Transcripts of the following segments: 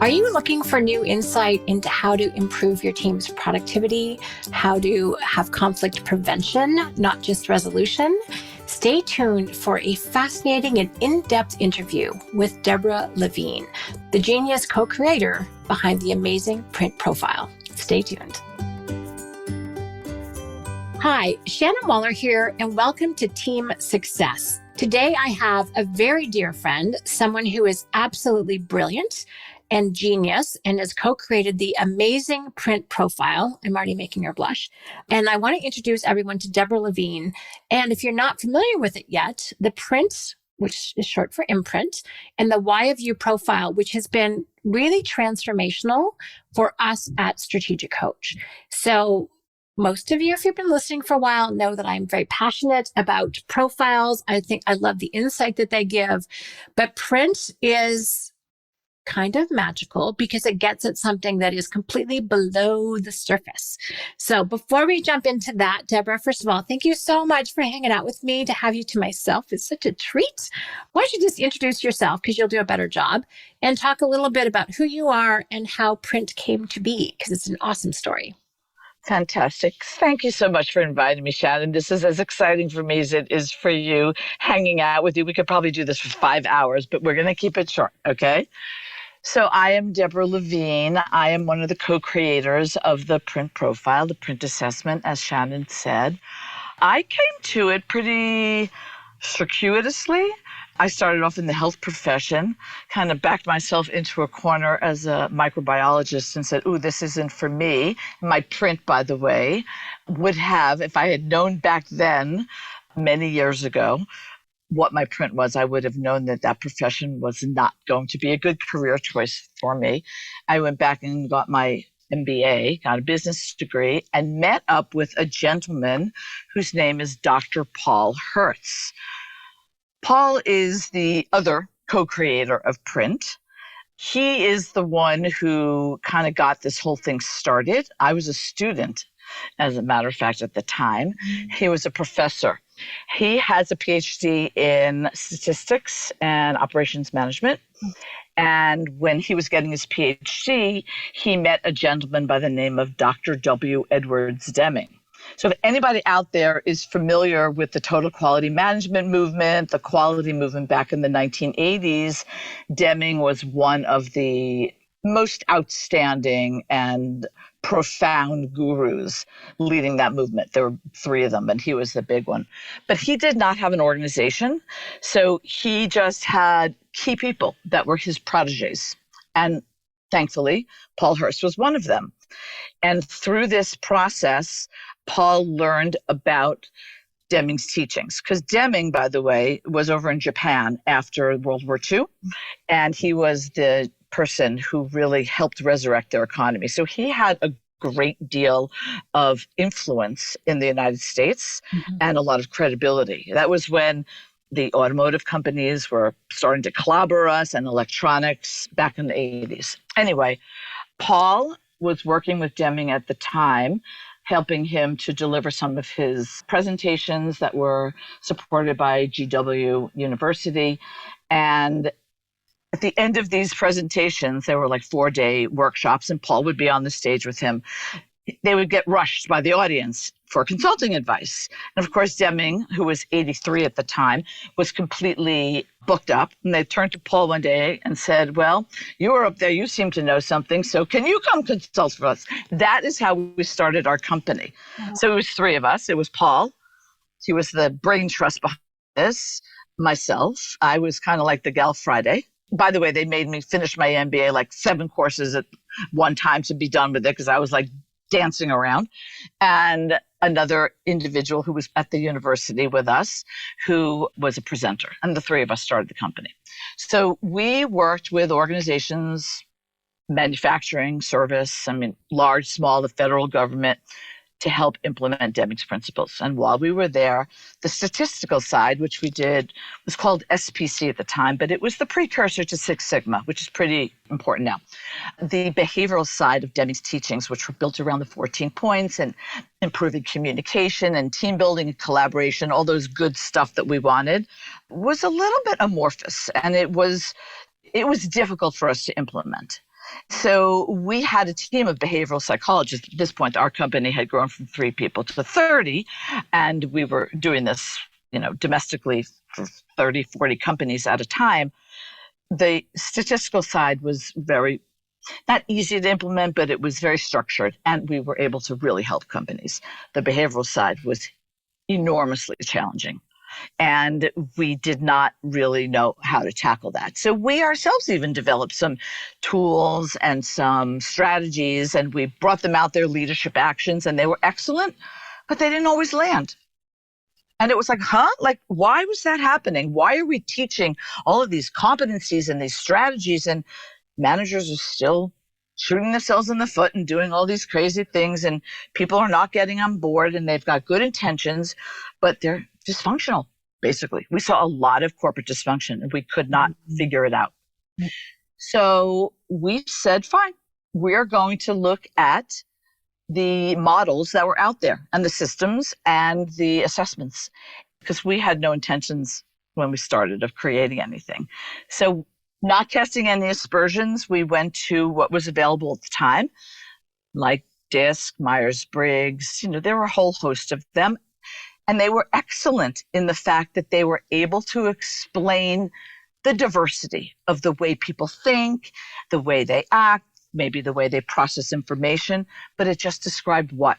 Are you looking for new insight into how to improve your team's productivity, how to have conflict prevention, not just resolution? Stay tuned for a fascinating and in-depth interview with Debra Levine, the genius co-creator behind the amazing print profile. Stay tuned. Hi, Shannon Waller here, and welcome to Team Success. Today, I have a very dear friend, someone who is absolutely brilliant and genius and has co-created the amazing print profile. I'm already making her blush. And I want to introduce everyone to Debra Levine. And if you're not familiar with it yet, the print, which is short for imprint, and the Why of You profile, which has been really transformational for us at Strategic Coach. So most of you, if you've been listening for a while, know that I'm very passionate about profiles. I think I love the insight that they give, but print is kind of magical because it gets at something that is completely below the surface. So before we jump into that, Debra, first of all, thank you so much for hanging out with me. To have you to myself is such a treat. Why don't you just introduce yourself, because you'll do a better job, and talk a little bit about who you are and how print came to be, because it's an awesome story. Fantastic. Thank you so much for inviting me, Shannon. This is as exciting for me as it is for you, hanging out with you. We could probably do this for 5 hours, but we're going to keep it short, okay? So I am Debra Levine. I am one of the co-creators of the print profile, the print assessment, as Shannon said. I came to it pretty circuitously. I started off in the health profession, kind of backed myself into a corner as a microbiologist and said, ooh, this isn't for me. My print, by the way, would have, if I had known back then, many years ago, what my print was, I would have known that that profession was not going to be a good career choice for me. I went back and got my MBA, got a business degree, and met up with a gentleman whose name is Dr. Paul Hertz. Paul is the other co-creator of print. He is the one who kind of got this whole thing started. I was a student, as a matter of fact, at the time. He was a professor. He has a PhD in statistics and operations management. And when he was getting his PhD, he met a gentleman by the name of Dr. W. Edwards Deming. So if anybody out there is familiar with the total quality management movement, the quality movement back in the 1980s, Deming was one of the most outstanding and profound gurus leading that movement. There were 3 of them, and he was the big one. But he did not have an organization, so he just had key people that were his protégés. And thankfully, Paul Hertz was one of them. And through this process, Paul learned about Deming's teachings, because Deming, by the way, was over in Japan after World War II, and he was the person who really helped resurrect their economy. So he had a great deal of influence in the United States and a lot of credibility. That was when the automotive companies were starting to clobber us and electronics back in the 80s. Anyway, Paul was working with Deming at the time, helping him to deliver some of his presentations that were supported by GW University. And at the end of these presentations, there were like 4-day workshops, and Paul would be on the stage with him. They would get rushed by the audience for consulting advice. And of course, Deming, who was 83 at the time, was completely booked up. And they turned to Paul one day and said, well, you were up there, you seem to know something, so can you come consult for us? That is how we started our company. So it was 3 of us. It was Paul. He was the brain trust behind this. Myself, I was kind of like the gal Friday. By the way, they made me finish my MBA like 7 courses at one time to be done with it, because I was like dancing around. And another individual who was at the university with us, who was a presenter. And the 3 of us started the company. So we worked with organizations, manufacturing, service, large, small, the federal government, to help implement Deming's principles. And while we were there, the statistical side, which we did, was called SPC at the time, but it was the precursor to Six Sigma, which is pretty important now. The behavioral side of Deming's teachings, which were built around the 14 points and improving communication and team building and collaboration, all those good stuff that we wanted, was a little bit amorphous, and it was difficult for us to implement. So we had a team of behavioral psychologists. At this point, our company had grown from 3 people to 30, and we were doing this, domestically for 30, 40 companies at a time. The statistical side was very not easy to implement, but it was very structured, and we were able to really help companies. The behavioral side was enormously challenging, and we did not really know how to tackle that. So we ourselves even developed some tools and some strategies, and we brought them out, their leadership actions, and they were excellent, but they didn't always land. And it was like, like, why was that happening? Why are we teaching all of these competencies and these strategies, and managers are still shooting themselves in the foot and doing all these crazy things, and people are not getting on board, and they've got good intentions, but they're dysfunctional, basically. We saw a lot of corporate dysfunction, and we could not figure it out. So we said, fine, we're going to look at the models that were out there and the systems and the assessments, because we had no intentions when we started of creating anything. So not casting any aspersions, we went to what was available at the time, like DISC, Myers-Briggs, there were a whole host of them. And they were excellent in the fact that they were able to explain the diversity of the way people think, the way they act, maybe the way they process information, but it just described what.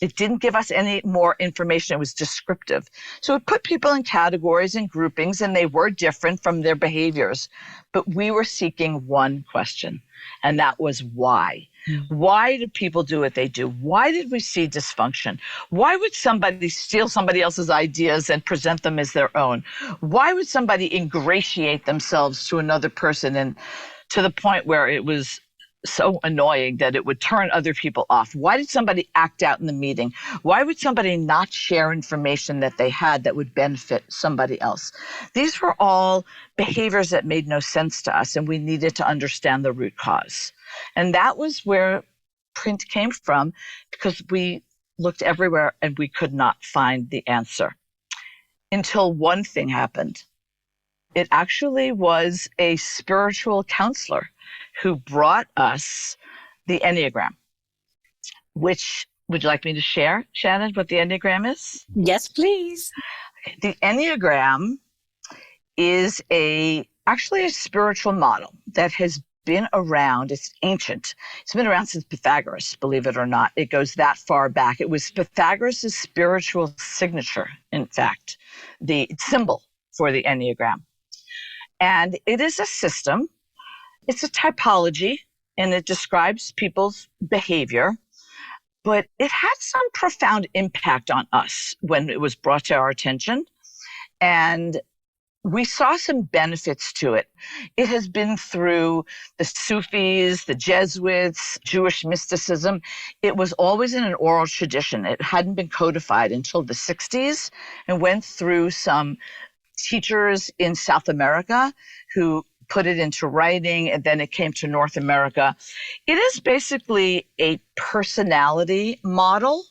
It didn't give us any more information. It was descriptive. So it put people in categories and groupings, and they were different from their behaviors. But we were seeking one question, and that was why. Why do people do what they do? Why did we see dysfunction? Why would somebody steal somebody else's ideas and present them as their own? Why would somebody ingratiate themselves to another person, and to the point where it was so annoying that it would turn other people off? Why did somebody act out in the meeting? Why would somebody not share information that they had that would benefit somebody else? These were all behaviors that made no sense to us, and we needed to understand the root cause. And that was where print came from, because we looked everywhere and we could not find the answer until one thing happened. It actually was a spiritual counselor who brought us the Enneagram, which, would you like me to share, Shannon, what the Enneagram is? Yes, please. The Enneagram is actually a spiritual model that has been around. It's ancient. It's been around since Pythagoras, believe it or not. It goes that far back. It was Pythagoras' spiritual signature, in fact, the symbol for the Enneagram. And it is a system. It's a typology, and it describes people's behavior, but it had some profound impact on us when it was brought to our attention. And we saw some benefits to it. It has been through the Sufis, the Jesuits, Jewish mysticism. It was always in an oral tradition. It hadn't been codified until the 60s, and went through some teachers in South America who put it into writing, and then it came to North America. It is basically a personality model,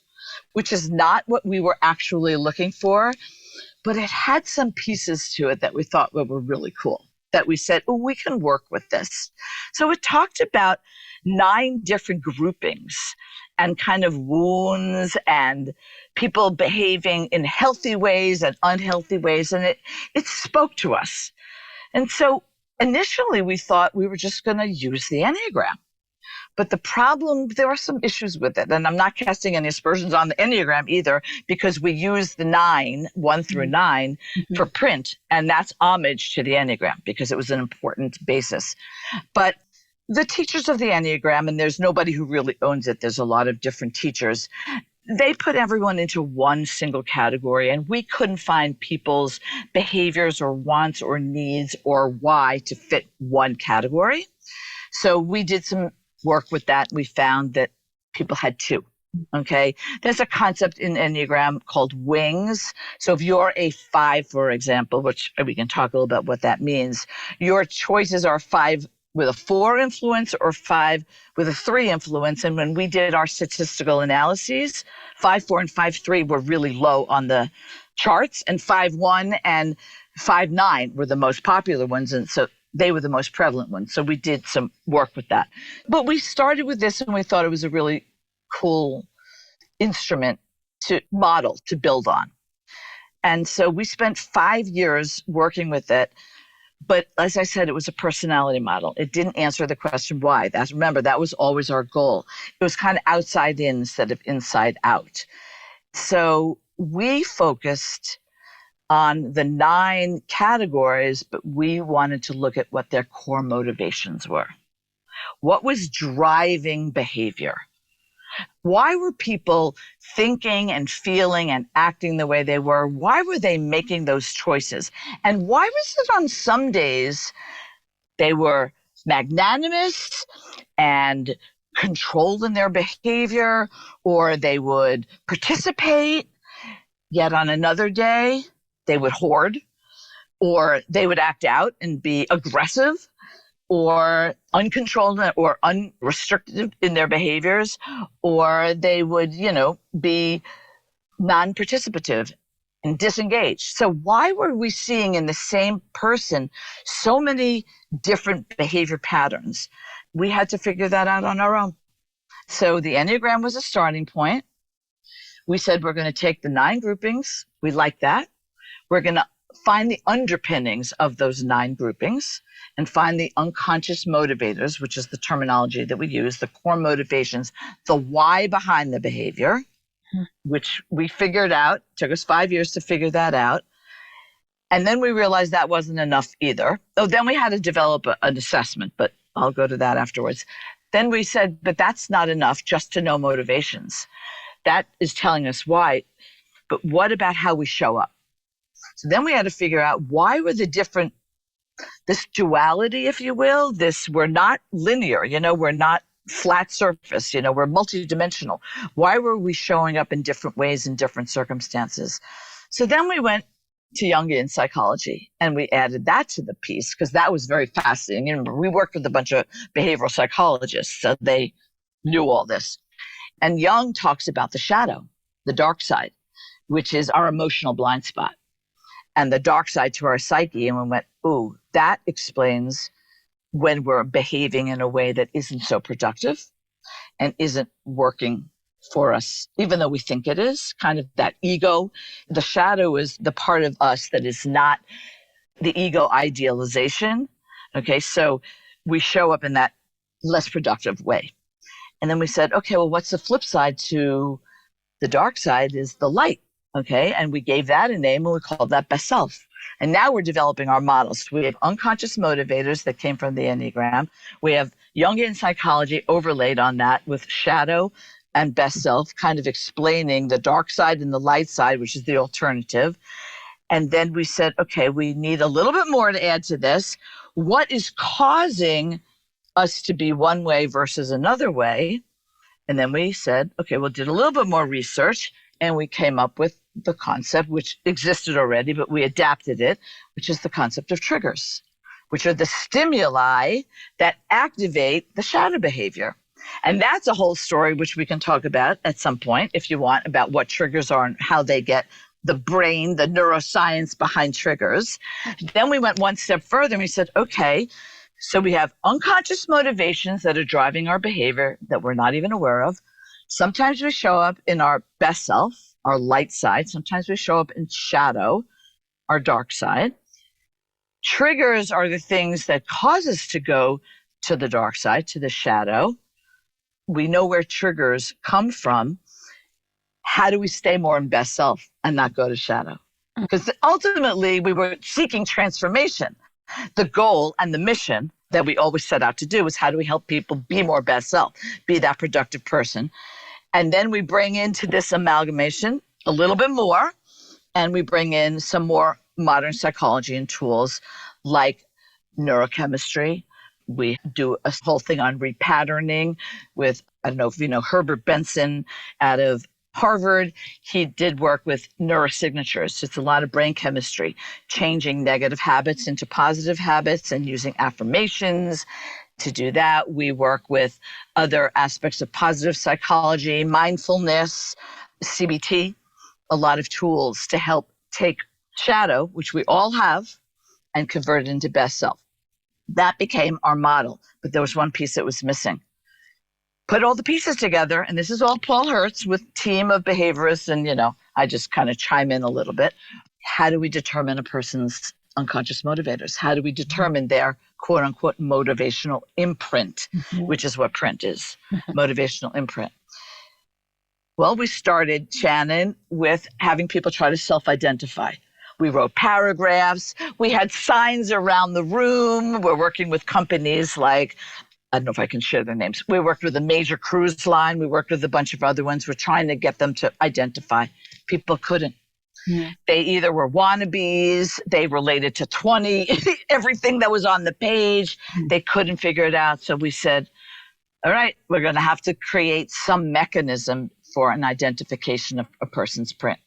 which is not what we were actually looking for, but it had some pieces to it that we thought were really cool, that we said, oh, we can work with this. So it talked about 9 different groupings and kind of wounds and people behaving in healthy ways and unhealthy ways. And it spoke to us. And so initially we thought we were just going to use the Enneagram. But the problem, there are some issues with it. And I'm not casting any aspersions on the Enneagram either, because we use the 9, 1 through 9 for print. And that's homage to the Enneagram because it was an important basis. But the teachers of the Enneagram, and there's nobody who really owns it, there's a lot of different teachers, they put everyone into one single category, and we couldn't find people's behaviors or wants or needs or why to fit one category. So we did some work with that. We found that people had 2. Okay. There's a concept in Enneagram called wings. So if you're a 5, for example, which we can talk a little about what that means, your choices are 5 with a 4 influence or 5 with a 3 influence. And when we did our statistical analyses, 5-4 and 5-3 were really low on the charts, and 5-1 and 5-9 were the most popular ones. And so they were the most prevalent ones. So we did some work with that. But we started with this and we thought it was a really cool instrument to model, to build on. And so we spent 5 years working with it. But as I said, it was a personality model. It didn't answer the question why. Remember, that was always our goal. It was kind of outside in instead of inside out. So we focused on the 9 categories, but we wanted to look at what their core motivations were. What was driving behavior? Why were people thinking and feeling and acting the way they were? Why were they making those choices? And why was it on some days they were magnanimous and controlled in their behavior, or they would participate, yet on another day they would hoard, or they would act out and be aggressive or uncontrolled or unrestricted in their behaviors, or they would, be non-participative and disengaged. So why were we seeing in the same person so many different behavior patterns? We had to figure that out on our own. So the Enneagram was a starting point. We said, we're going to take the 9 groupings. We like that. We're going to find the underpinnings of those 9 groupings and find the unconscious motivators, which is the terminology that we use, the core motivations, the why behind the behavior, which we figured out. Took us 5 years to figure that out. And then we realized that wasn't enough either. Oh, then we had to develop an assessment, but I'll go to that afterwards. Then we said, but that's not enough just to know motivations. That is telling us why. But what about how we show up? So then we had to figure out why were the different, this duality, if you will, we're not linear, we're not flat surface, we're multidimensional. Why were we showing up in different ways in different circumstances? So then we went to Jungian psychology and we added that to the piece because that was very fascinating. We worked with a bunch of behavioral psychologists, so they knew all this. And Jung talks about the shadow, the dark side, which is our emotional blind spot, and the dark side to our psyche. And we went, ooh, that explains when we're behaving in a way that isn't so productive and isn't working for us, even though we think it is, kind of that ego. The shadow is the part of us that is not the ego idealization. Okay, so we show up in that less productive way. And then we said, okay, well, what's the flip side to the dark side is the light. Okay, and we gave that a name and we called that best self. And now we're developing our models. We have unconscious motivators that came from the Enneagram. We have Jungian psychology overlaid on that with shadow and best self, kind of explaining the dark side and the light side, which is the alternative. And then we said, okay, we need a little bit more to add to this. What is causing us to be one way versus another way? And then we said, okay, we'll do a little bit more research. And we came up with the concept, which existed already, but we adapted it, which is the concept of triggers, which are the stimuli that activate the shadow behavior. And that's a whole story, which we can talk about at some point, if you want, about what triggers are and how they get the brain, the neuroscience behind triggers. Then we went one step further and we said, okay, so we have unconscious motivations that are driving our behavior that we're not even aware of. Sometimes we show up in our best self, our light side. Sometimes we show up in shadow, our dark side. Triggers are the things that cause us to go to the dark side, to the shadow. We know where triggers come from. How do we stay more in best self and not go to shadow? Because ultimately we were seeking transformation. The goal and the mission that we always set out to do is how do we help people be more best self, be that productive person. And then we bring into this amalgamation a little bit more, and we bring in some more modern psychology and tools like neurochemistry. We do a whole thing on repatterning with, I don't know if you know Herbert Benson out of Harvard. He did work with neurosignatures. It's a lot of brain chemistry, changing negative habits into positive habits and using affirmations to do that. We work with other aspects of positive psychology, mindfulness, CBT, a lot of tools to help take shadow, which we all have, and convert it into best self. That became our model. But there was one piece that was missing. Put all the pieces together, and this is all Paul Hertz with team of behaviorists, and I just kind of chime in a little bit. How do we determine a person's unconscious motivators? How do we determine their quote unquote motivational imprint, which is what print is, motivational imprint? Well, we started, Shannon, with having people try to self-identify. We wrote paragraphs. We had signs around the room. We're working with companies like, I don't know if I can share their names. We worked with a major cruise line. We worked with a bunch of other ones. We're trying to get them to identify. People couldn't. Yeah. They either were wannabes, they related to 20, everything that was on the page. They couldn't figure it out. So we said, all right, we're going to have to create some mechanism for an identification of a person's print.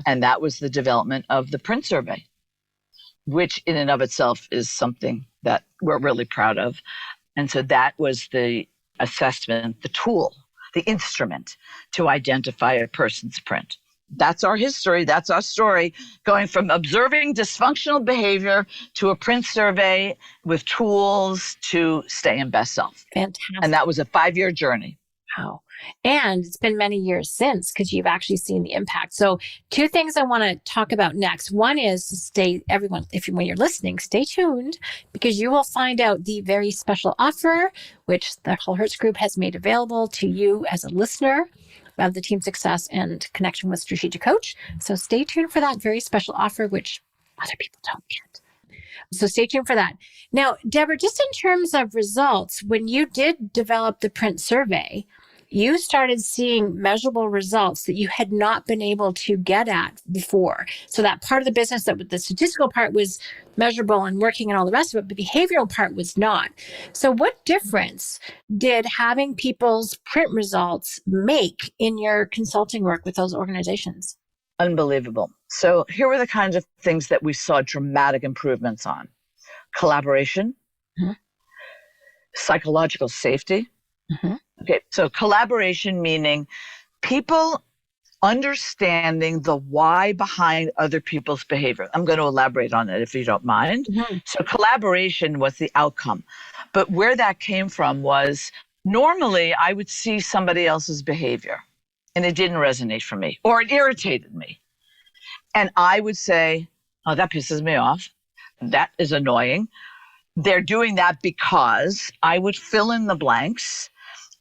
And that was the development of the print survey, which in and of itself is something that we're really proud of. And so that was the assessment, the tool, the instrument to identify a person's print. That's our history. That's our story, going from observing dysfunctional behavior to a print survey with tools to stay in best self. Fantastic. And that was a 5-year journey. Wow. And it's been many years since, because you've actually seen the impact. So 2 things I want to talk about next. One is to stay, everyone, when you're listening, stay tuned, because you will find out the very special offer, which the Paul Hertz Group has made available to you as a listener of the Team Success and Connection with Strategic Coach. So stay tuned for that very special offer, which other people don't get. So stay tuned for that. Now, Debra, just in terms of results, when you did develop the print survey, you started seeing measurable results that you had not been able to get at before. So that part of the business, that the statistical part was measurable and working and all the rest of it, but the behavioral part was not. So what difference did having people's print results make in your consulting work with those organizations? Unbelievable. So here were the kinds of things that we saw dramatic improvements on. Collaboration, psychological safety. Okay, so collaboration meaning people understanding the why behind other people's behavior. I'm going to elaborate on it if you don't mind. So collaboration was the outcome. But where that came from was normally I would see somebody else's behavior and it didn't resonate for me, or it irritated me. And I would say, oh, that pisses me off. That is annoying. They're doing that because I would fill in the blanks.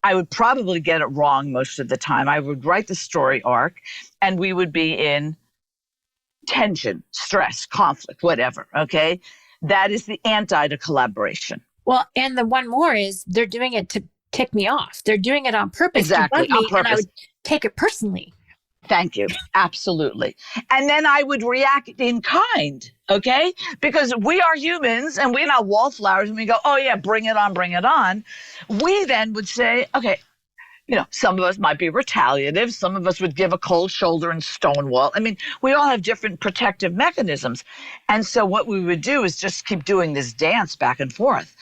I would probably get it wrong most of the time. I would write the story arc and we would be in tension, stress, conflict, whatever. Okay. That is the anti to collaboration. Well, and the one more is they're doing it to tick me off. They're doing it on purpose. Exactly. To bug me, and I would take it personally. Thank you. Absolutely. And then I would react in kind, okay? Because we are humans and we're not wallflowers and we go, oh yeah, bring it on, bring it on. We then would say, okay, some of us might be retaliative. Some of us would give a cold shoulder and stonewall. I mean, we all have different protective mechanisms. And so what we would do is just keep doing this dance back and forth.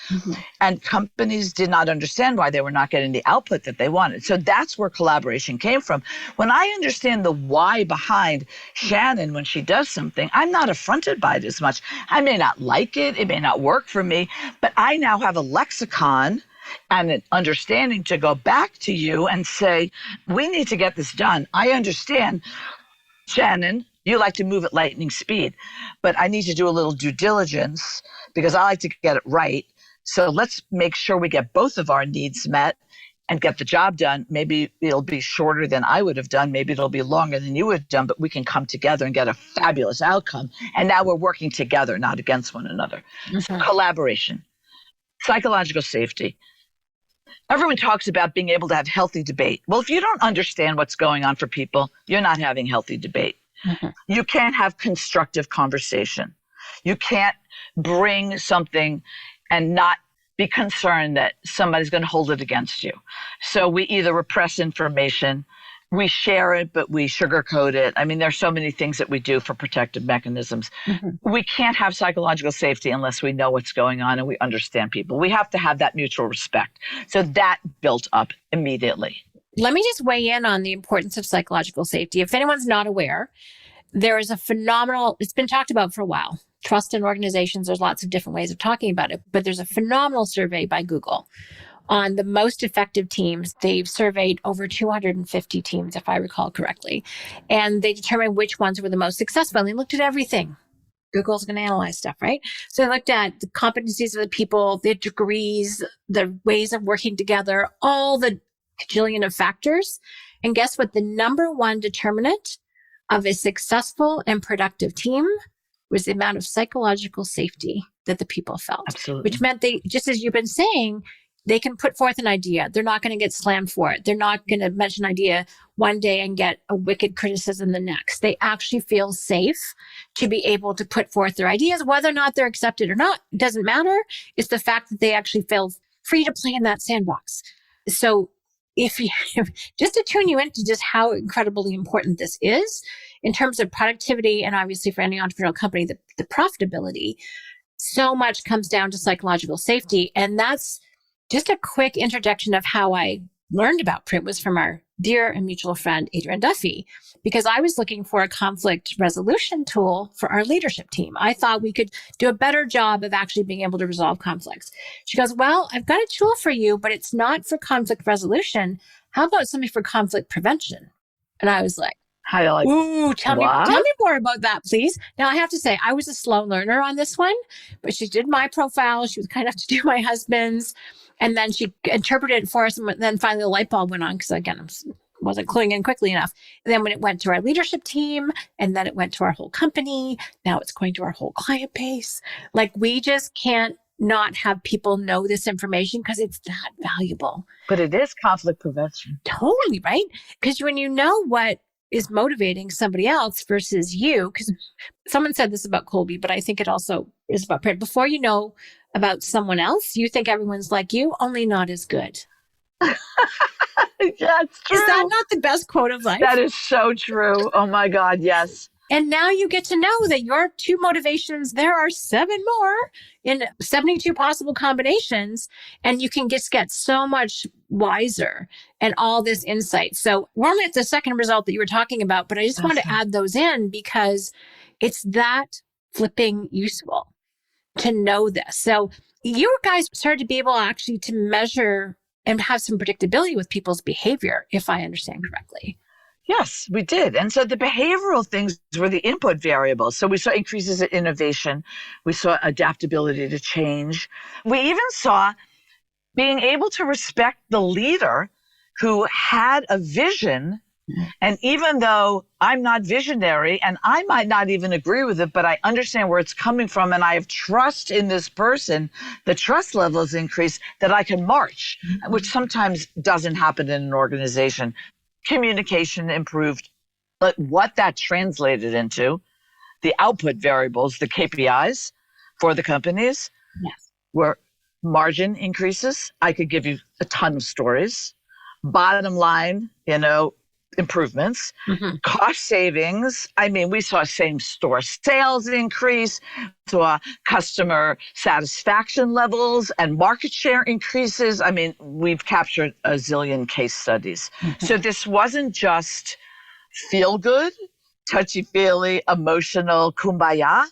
And companies did not understand why they were not getting the output that they wanted. So that's where collaboration came from. When I understand the why behind Shannon when she does something, I'm not affronted by it as much. I may not like it. It may not work for me, but I now have a lexicon and an understanding to go back to you and say, we need to get this done. I understand, Shannon, you like to move at lightning speed, but I need to do a little due diligence because I like to get it right. So let's make sure we get both of our needs met and get the job done. Maybe it'll be shorter than I would have done. Maybe it'll be longer than you would have done, but we can come together and get a fabulous outcome. And now we're working together, not against one another. So collaboration, psychological safety. Everyone talks about being able to have healthy debate. Well, if you don't understand what's going on for people, you're not having healthy debate. You can't have constructive conversation. You can't bring something and not be concerned that somebody's going to hold it against you. So we either repress information, we share it, but we sugarcoat it. I mean, there's so many things that we do for protective mechanisms. We can't have psychological safety unless we know what's going on and we understand people. We have to have that mutual respect. So that built up immediately. Let me just weigh in on the importance of psychological safety. If anyone's not aware, there is a phenomenal, it's been talked about for a while, trust in organizations. There's lots of different ways of talking about it, but there's a phenomenal survey by Google on the most effective teams. They've surveyed over 250 teams, if I recall correctly, and they determined which ones were the most successful. And they looked at everything. Google's going to analyze stuff, right? So they looked at the competencies of the people, the degrees, the ways of working together, all the cajillion of factors. And guess what? The number one determinant of a successful and productive team was the amount of psychological safety that the people felt. Absolutely. Which meant they, just as you've been saying, they can put forth an idea. They're not going to get slammed for it. They're not going to mention an idea one day and get a wicked criticism the next. They actually feel safe to be able to put forth their ideas, whether or not they're accepted or not. It doesn't matter. It's the fact that they actually feel free to play in that sandbox. So if you, just to tune you into just how incredibly important this is in terms of productivity, and obviously for any entrepreneurial company, the profitability, so much comes down to psychological safety. And that's just a quick introduction of how I learned about print was from our dear and mutual friend, Adrienne Duffy, because I was looking for a conflict resolution tool for our leadership team. I thought we could do a better job of actually being able to resolve conflicts. She goes, well, I've got a tool for you, but it's not for conflict resolution. How about something for conflict prevention? And I was like, ooh, tell me more about that, please. Now, I have to say, I was a slow learner on this one, but she did my profile. She was kind enough to do my husband's. And then she interpreted it for us. And then finally the light bulb went on because, again, I wasn't cluing in quickly enough. And then when it went to our leadership team, and then it went to our whole company, now it's going to our whole client base. Like, we just can't not have people know this information because it's that valuable. But it is conflict prevention. Totally, right? Because when you know what is motivating somebody else versus you, because someone said this about Colby, but I think it also is about print. Before you know about someone else, you think everyone's like you, only not as good. Yeah, it's true. Is that not the best quote of life? That is so true. Oh my God, yes. And now you get to know that your two motivations, there are 7 more in 72 possible combinations, and you can just get so much wiser and all this insight. So we're only at the second result that you were talking about, but I just want to add those in because it's that flipping useful to know this. So you guys started to be able actually to measure and have some predictability with people's behavior, if I understand correctly. Yes, we did. And so the behavioral things were the input variables. So we saw increases in innovation. We saw adaptability to change. We even saw being able to respect the leader who had a vision. And even though I'm not visionary and I might not even agree with it, but I understand where it's coming from and I have trust in this person, the trust levels increase that I can march, which sometimes doesn't happen in an organization. Communication improved, but what that translated into, the output variables, the KPIs for the companies, were margin increases. I could give you a ton of stories. Bottom line, improvements, cost savings. I mean, we saw same store sales increase, saw customer satisfaction levels and market share increases. I mean, we've captured a zillion case studies. So this wasn't just feel good, touchy-feely, emotional, kumbaya.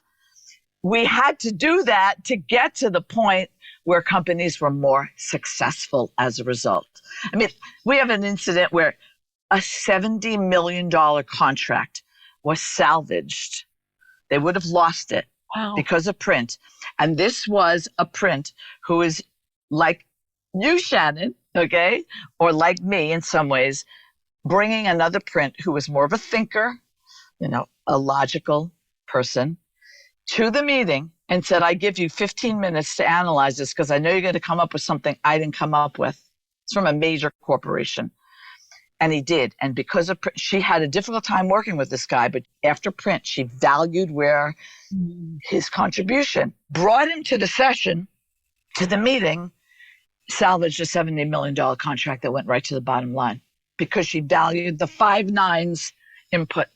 We had to do that to get to the point where companies were more successful as a result. I mean, we have an incident where a $70 million contract was salvaged. They would have lost it because of print. And this was a print who is like you, Shannon, okay, or like me in some ways, bringing another print who was more of a thinker, a logical person, to the meeting and said, I give you 15 minutes to analyze this because I know you're going to come up with something I didn't come up with. It's from a major corporation. And he did. And because of print, she had a difficult time working with this guy, but after print, she valued where his contribution brought him to the session, to the meeting, salvaged a $70 million contract that went right to the bottom line because she valued the 5 nines input.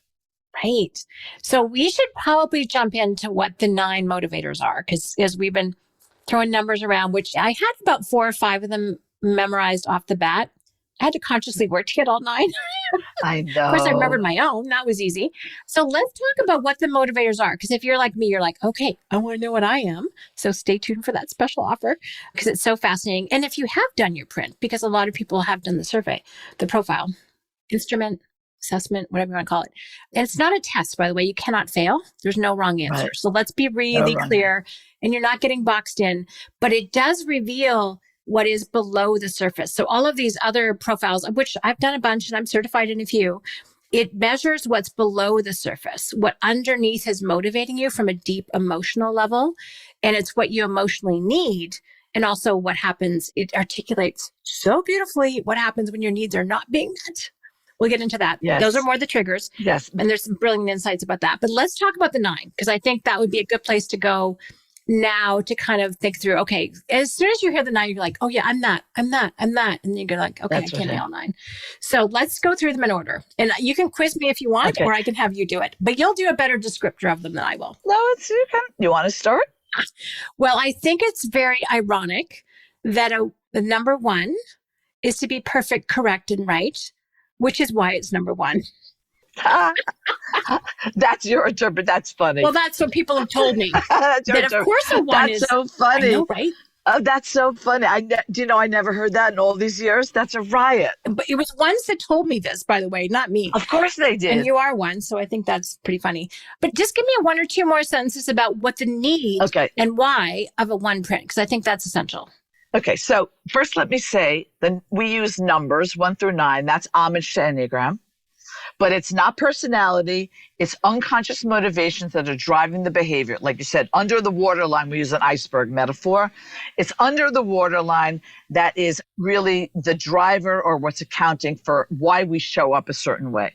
Right. So we should probably jump into what the 9 motivators are, because as we've been throwing numbers around, which I had about 4 or 5 of them memorized off the bat. I had to consciously work to get all 9. I Of course, I know. remembered my own. That was easy. So let's talk about what the motivators are. Because if you're like me, you're like, okay, I want to know what I am. So stay tuned for that special offer because it's so fascinating. And if you have done your print, because a lot of people have done the survey, the profile, instrument, assessment, whatever you want to call it. And it's not a test, by the way. You cannot fail. There's no wrong answer. Right. So let's be No really running. clear. And you're not getting boxed in, but it does reveal what is below the surface. So all of these other profiles, of which I've done a bunch and I'm certified in a few, it measures what's below the surface, what underneath is motivating you from a deep emotional level. And it's what you emotionally need. And also what happens, it articulates so beautifully what happens when your needs are not being met. We'll get into that. Yes. Those are more the triggers. Yes. And there's some brilliant insights about that. But let's talk about the 9, because I think that would be a good place to go now to kind of think through, okay, as soon as you hear the 9, you're like, oh yeah, I'm that. And then you're like, okay, That's I can't okay. nail 9. So let's go through them in order. And you can quiz me if you want, Okay. or I can have you do it. But you'll do a better descriptor of them than I will. No, it's you can. You want to start? Well, I think it's very ironic that the number 1 is to be perfect, correct, and right, which is why it's number 1. That's your interpret. That's funny. Well, that's what people have told me. That's your That of course a 1 That's is so funny. I know, right? Oh, that's so funny. Do you know I never heard that in all these years? That's a riot. But it was ones that told me this, by the way, not me. Of course they did. And you are one, so I think that's pretty funny. But just give me 1 or 2 more sentences about what the need and why of a 1 print, because I think that's essential. Okay, so first let me say that we use numbers 1 through 9. That's homage to Enneagram. But it's not personality. It's unconscious motivations that are driving the behavior. Like you said, under the waterline, we use an iceberg metaphor. It's under the waterline that is really the driver or what's accounting for why we show up a certain way.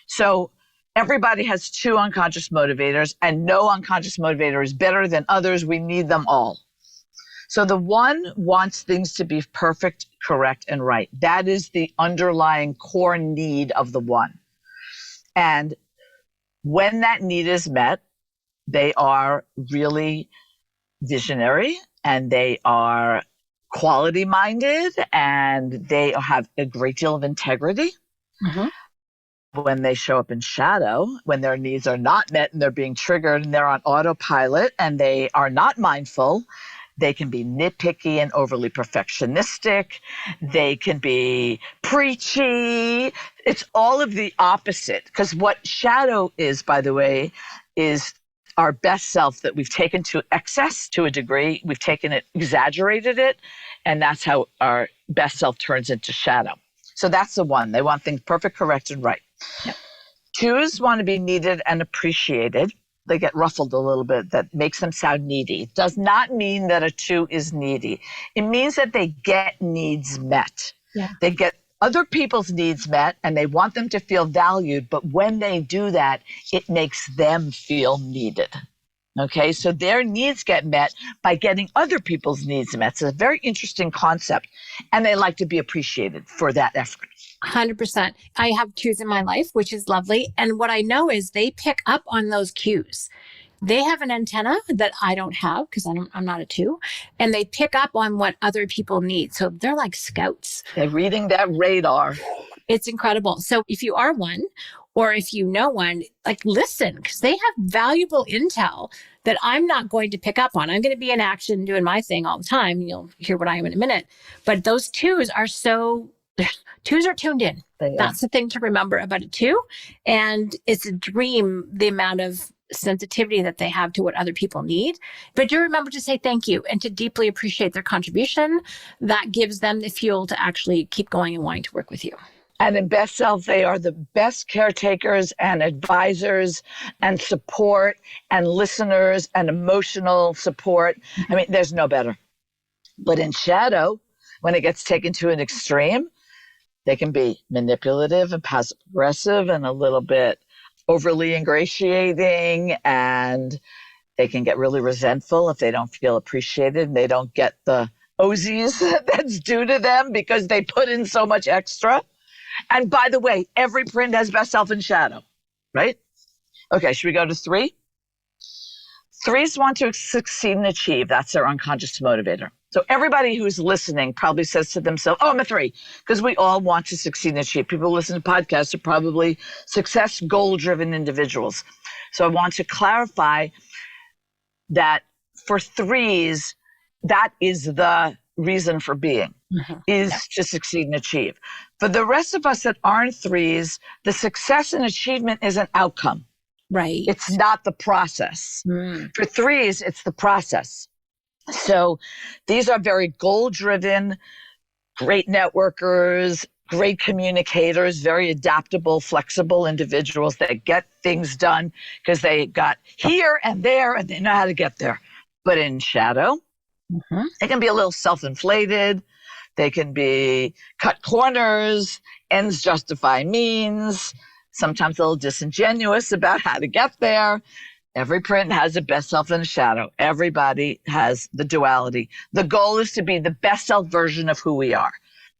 So everybody has 2 unconscious motivators, and no unconscious motivator is better than others. We need them all. So the 1 wants things to be perfect, correct, and right. That is the underlying core need of the 1. And when that need is met, they are really visionary and they are quality minded and they have a great deal of integrity. Mm-hmm. When they show up in shadow, when their needs are not met and they're being triggered and they're on autopilot and they are not mindful, they can be nitpicky and overly perfectionistic. They can be preachy. It's all of the opposite. Because what shadow is, by the way, is our best self that we've taken to excess to a degree. We've taken it, exaggerated it, and that's how our best self turns into shadow. So that's the 1. They want things perfect, correct, and right. Yep. 2s want to be needed and appreciated. They get ruffled a little bit. That makes them sound needy. It does not mean that a 2 is needy. It means that they get needs met. Yeah. They get other people's needs met and they want them to feel valued. But when they do that, it makes them feel needed. Okay, so their needs get met by getting other people's needs met. It's a very interesting concept. And they like to be appreciated for that effort. 100%. I have 2s in my life, which is lovely. And what I know is they pick up on those cues. They have an antenna that I don't have because I'm not a 2. And they pick up on what other people need. So they're like scouts. They're reading that radar. It's incredible. So if you are 1, or if you know 1, like listen, because they have valuable intel that I'm not going to pick up on. I'm going to be in action doing my thing all the time. You'll hear what I am in a minute. But those 2s are 2s are tuned in. That's the thing to remember about a 2. And it's a dream, the amount of sensitivity that they have to what other people need. But do remember to say thank you and to deeply appreciate their contribution. That gives them the fuel to actually keep going and wanting to work with you. And in Best Self, they are the best caretakers and advisors and support and listeners and emotional support. I mean, there's no better. But in shadow, when it gets taken to an extreme, they can be manipulative and passive aggressive and a little bit overly ingratiating, and they can get really resentful if they don't feel appreciated and they don't get the Ozies that's due to them because they put in so much extra. And by the way, every print has Best Self and shadow, right? Okay, should we go to 3? 3s want to succeed and achieve. That's their unconscious motivator. So everybody who's listening probably says to themselves, oh, I'm a 3, because we all want to succeed and achieve. People who listen to podcasts are probably success goal-driven individuals. So I want to clarify that for 3s, that is the reason for being, is to succeed and achieve. For the rest of us that aren't 3s, the success and achievement is an outcome. Right. It's not the process. For 3s, it's the process. So these are very goal-driven, great networkers, great communicators, very adaptable, flexible individuals that get things done because they got here and there and they know how to get there. But in shadow, they can be a little self-inflated. They can be cut corners, ends justify means, sometimes a little disingenuous about how to get there. Every print has a best self and a shadow. Everybody has the duality. The goal is to be the best self version of who we are.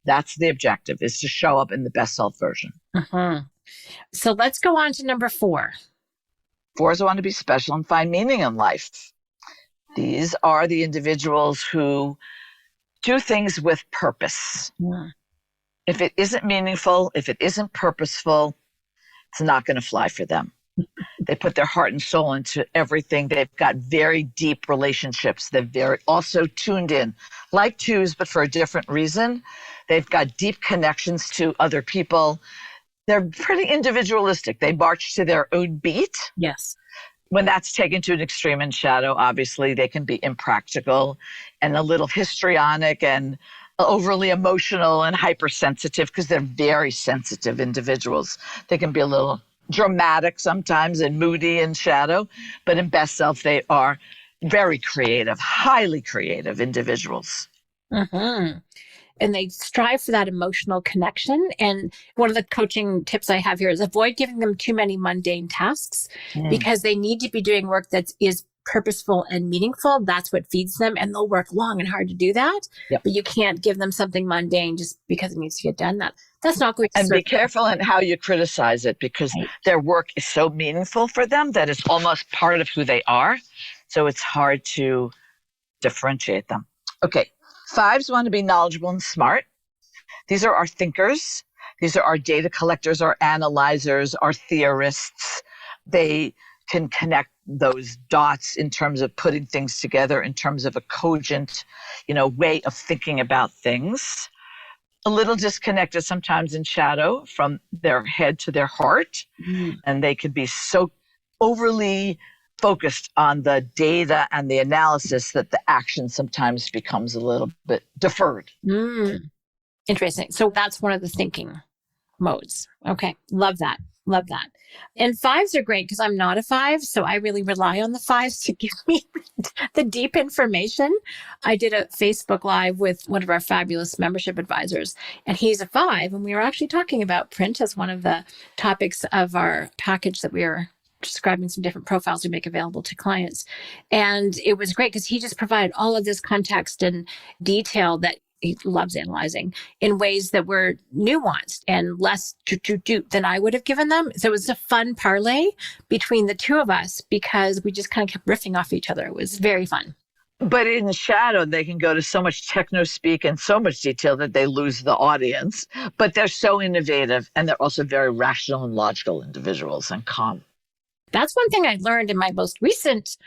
That's the objective, is to show up in the best self version. So let's go on to number 4. 4s want to be special and find meaning in life. These are the individuals who do things with purpose. If it isn't meaningful, if it isn't purposeful, it's not going to fly for them. They put their heart and soul into everything. They've got very deep relationships. They're very also tuned in, like 2s, but for a different reason. They've got deep connections to other people. They're pretty individualistic. They march to their own beat. Yes. When that's taken to an extreme in shadow, obviously they can be impractical and a little histrionic and overly emotional and hypersensitive because they're very sensitive individuals. They can be a little dramatic sometimes and moody in shadow, but in best self, they are very creative, highly creative individuals. And they strive for that emotional connection. And one of the coaching tips I have here is avoid giving them too many mundane tasks because they need to be doing work that is purposeful and meaningful. That's what feeds them. And they'll work long and hard to do that. But you can't give them something mundane just because it needs to get done. That's not going to And be careful in how you criticize it because their work is so meaningful for them that it's almost part of who they are. So it's hard to differentiate them. Okay. 5s want to be knowledgeable and smart. These are our thinkers. These are our data collectors, our analyzers, our theorists. They can connect those dots in terms of putting things together, in terms of a cogent, way of thinking about things. A little disconnected sometimes in shadow from their head to their heart. And they could be so overly focused on the data and the analysis that the action sometimes becomes a little bit deferred. Interesting. So that's one of the thinking modes. Okay. Love that. Love that. And 5s are great because I'm not a 5. So I really rely on the 5s to give me the deep information. I did a Facebook Live with one of our fabulous membership advisors, and he's a 5. And we were actually talking about print as one of the topics of our package that we are describing some different profiles we make available to clients. And it was great because he just provided all of this context and detail that he loves analyzing in ways that were nuanced and less than I would have given them. So it was a fun parlay between the two of us because we just kind of kept riffing off each other. It was very fun. But in shadow, they can go to so much techno speak and so much detail that they lose the audience. But they're so innovative, and they're also very rational and logical individuals and calm. That's one thing I learned in my most recent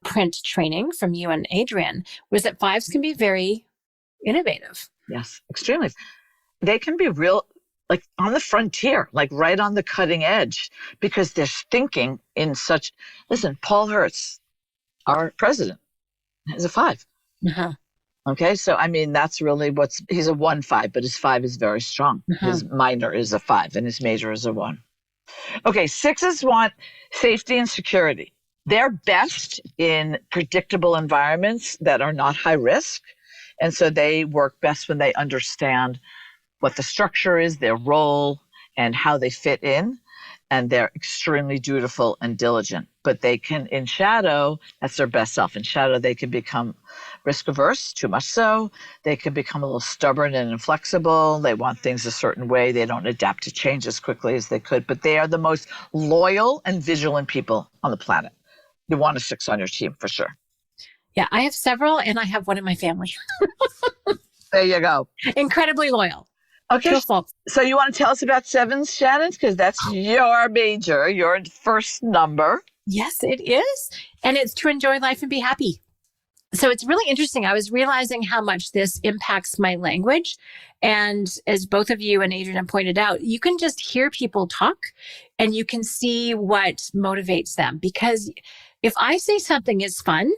print training from you and Adrian was that 5s can be very innovative. Yes, extremely. They can be real, like on the frontier, like right on the cutting edge, because they're thinking in such, listen, Paul Hertz, our president, is a 5. Okay, so I mean, that's really he's a 1-5, but his 5 is very strong. His minor is a 5 and his major is a 1. Okay, 6s want safety and security. They're best in predictable environments that are not high risk. And so they work best when they understand what the structure is, their role, and how they fit in. And they're extremely dutiful and diligent. But they can, in shadow, that's their best self. In shadow, they can become risk averse, too much so. They can become a little stubborn and inflexible. They want things a certain way. They don't adapt to change as quickly as they could. But they are the most loyal and vigilant people on the planet. You want a 6 on your team for sure. Yeah, I have several, and I have one in my family. There you go. Incredibly loyal. Okay. True fault. So you want to tell us about sevens, Shannon? Because that's your major, your first number. Yes, it is. And it's to enjoy life and be happy. So it's really interesting. I was realizing how much this impacts my language. And as both of you and Adrian have pointed out, you can just hear people talk and you can see what motivates them. Because if I say something is fun,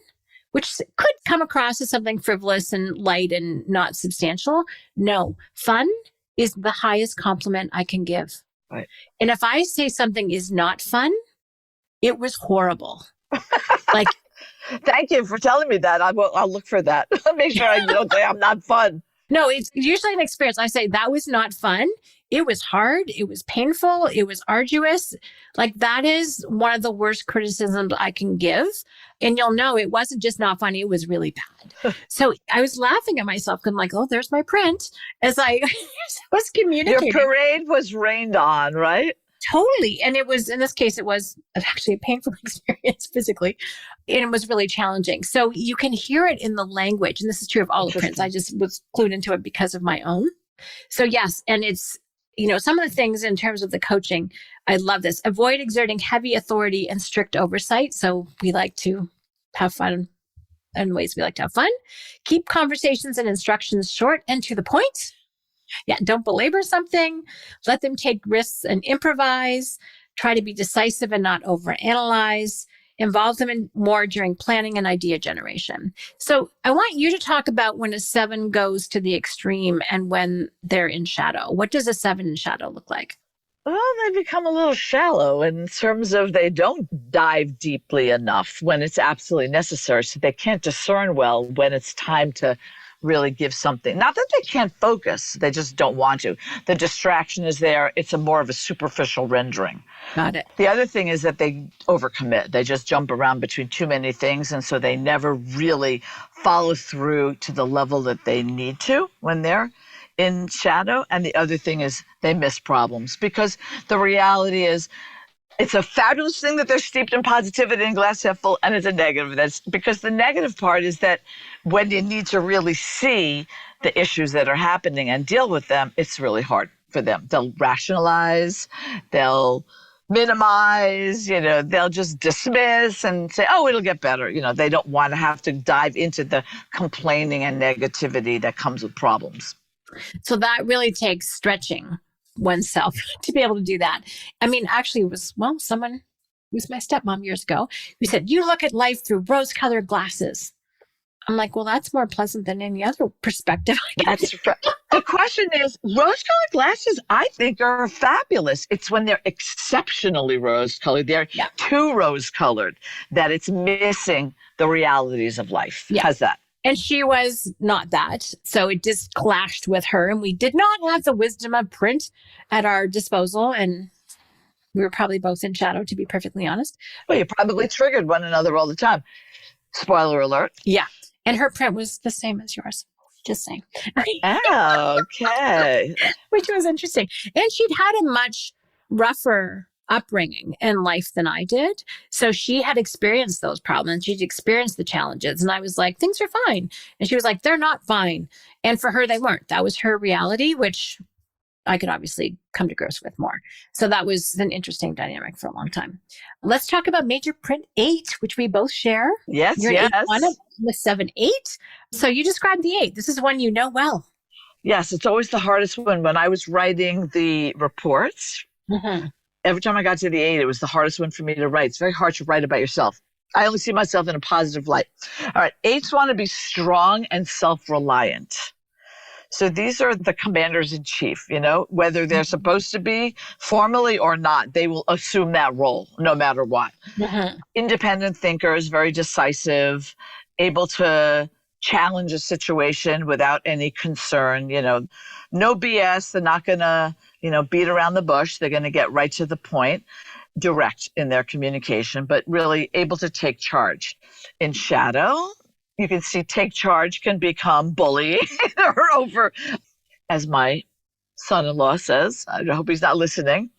which could come across as something frivolous and light and not substantial, no, fun is the highest compliment I can give. Right. And if I say something is not fun, it was horrible. Like, thank you for telling me that. I'll look for that. Make sure I don't say I'm not fun. No, it's usually an experience. I say that was not fun. It was hard. It was painful. It was arduous. Like that is one of the worst criticisms I can give. And you'll know it wasn't just not funny. It was really bad. So I was laughing at myself. I'm like, oh, there's my print as I was communicating. Your parade was rained on, right? Totally. And it was, in this case, it was actually a painful experience physically. And it was really challenging. So you can hear it in the language. And this is true of all the prints. I just was clued into it because of my own. So yes. And it's, some of the things in terms of the coaching, I love this. Avoid exerting heavy authority and strict oversight. So we like to have fun in ways we like to have fun. Keep conversations and instructions short and to the point. Yeah, don't belabor something. Let them take risks and improvise. Try to be decisive and not overanalyze. Involve them in more during planning and idea generation. So I want you to talk about when a 7 goes to the extreme and when they're in shadow. What does a 7 in shadow look like? Well, they become a little shallow in terms of they don't dive deeply enough when it's absolutely necessary. So they can't discern well when it's time to really give something. Not that they can't focus, they just don't want to. The distraction is there. It's more of a superficial rendering. Got it. The other thing is that they overcommit. They just jump around between too many things. And so they never really follow through to the level that they need to when they're in shadow. And the other thing is they miss problems because the reality is it's a fabulous thing that they're steeped in positivity and glass half full, and it's a negative. That's because the negative part is that when you need to really see the issues that are happening and deal with them, it's really hard for them. They'll rationalize, they'll minimize, they'll just dismiss and say, oh, it'll get better. They don't want to have to dive into the complaining and negativity that comes with problems. So that really takes stretching oneself to be able to do that. I mean, actually it was, someone, it was my stepmom years ago, who said, you look at life through rose-colored glasses. I'm like, well, that's more pleasant than any other perspective. That's right. The question is, rose-colored glasses, I think, are fabulous. It's when they're exceptionally rose-colored. They're too rose-colored that it's missing the realities of life. Yeah. How's that? And she was not that. So it just clashed with her. And we did not have the wisdom of print at our disposal. And we were probably both in shadow, to be perfectly honest. Well, you probably triggered one another all the time. Spoiler alert. Yeah. And her print was the same as yours. Just saying. Oh, okay. Which was interesting. And she'd had a much rougher upbringing in life than I did. So she had experienced those problems. She'd experienced the challenges. And I was like, things are fine. And she was like, they're not fine. And for her, they weren't. That was her reality, which I could obviously come to grips with more. So that was an interesting dynamic for a long time. Let's talk about major print 8, which we both share. Yes, You're yes. 8-1 with 7-8. So you described the 8. This is one you know well. Yes, it's always the hardest one. When I was writing the reports, every time I got to the 8, it was the hardest one for me to write. It's very hard to write about yourself. I only see myself in a positive light. All right, 8s want to be strong and self-reliant. So these are the commanders in chief, whether they're supposed to be formally or not, they will assume that role no matter what. Independent thinkers, very decisive, able to challenge a situation without any concern, no BS. They're not going to, beat around the bush. They're going to get right to the point, direct in their communication, but really able to take charge. In shadow, you can see take charge can become bullying or over, as my son-in-law says, I hope he's not listening,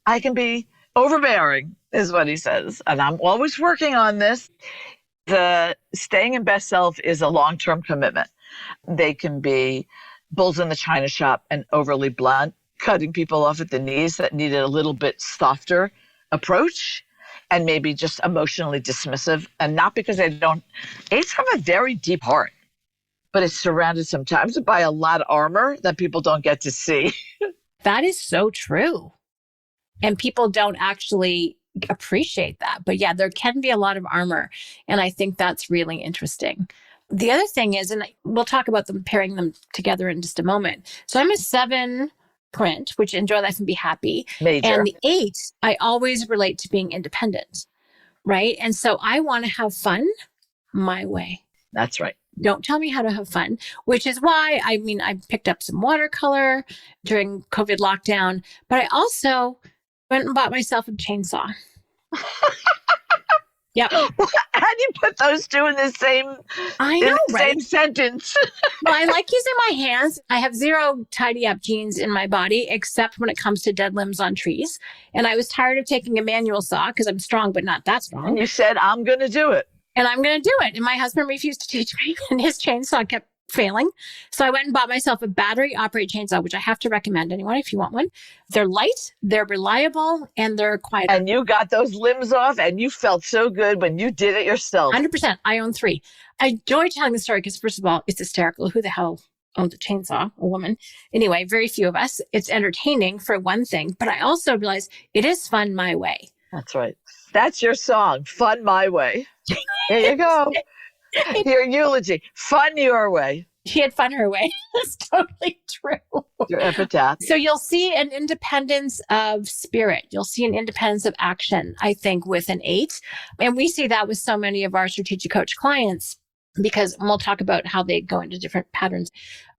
I can be overbearing is what he says. And I'm always working on this. The staying in best self is a long-term commitment. They can be bulls in the china shop and overly blunt, cutting people off at the knees that needed a little bit softer approach, and maybe just emotionally dismissive. And not because they don't, eights have a very deep heart, but it's surrounded sometimes by a lot of armor that people don't get to see. That is so true. And people don't actually appreciate that. But yeah, there can be a lot of armor. And I think that's really interesting. The other thing is, and we'll talk about them pairing them together in just a moment. So I'm a 7 print, which enjoy life and be happy. Major. And the 8, I always relate to being independent, right? And so I want to have fun my way. That's right. Don't tell me how to have fun, which is why, I picked up some watercolor during COVID lockdown, but I also went and bought myself a chainsaw. Yep. How do you put those two in the same, same sentence? Well, I like using my hands. I have 0 tidy up genes in my body, except when it comes to dead limbs on trees. And I was tired of taking a manual saw because I'm strong, but not that strong. And you said, I'm going to do it. And I'm going to do it. And my husband refused to teach me, and his chainsaw kept failing. So I went and bought myself a battery operated chainsaw, which I have to recommend anyone if you want one. They're light, they're reliable, and they're quiet. And you got those limbs off, and you felt so good when you did it yourself. 100%. I own 3. I enjoy telling the story because, first of all, it's hysterical. Who the hell owns a chainsaw? A woman. Anyway, very few of us. It's entertaining for one thing, but I also realize it is fun my way. That's right. That's your song, Fun My Way. There you go. Your eulogy, fun your way. She had fun her way. That's totally true. Your epitaph. So you'll see an independence of spirit. You'll see an independence of action, I think, with an 8. And we see that with so many of our strategic coach clients, because we'll talk about how they go into different patterns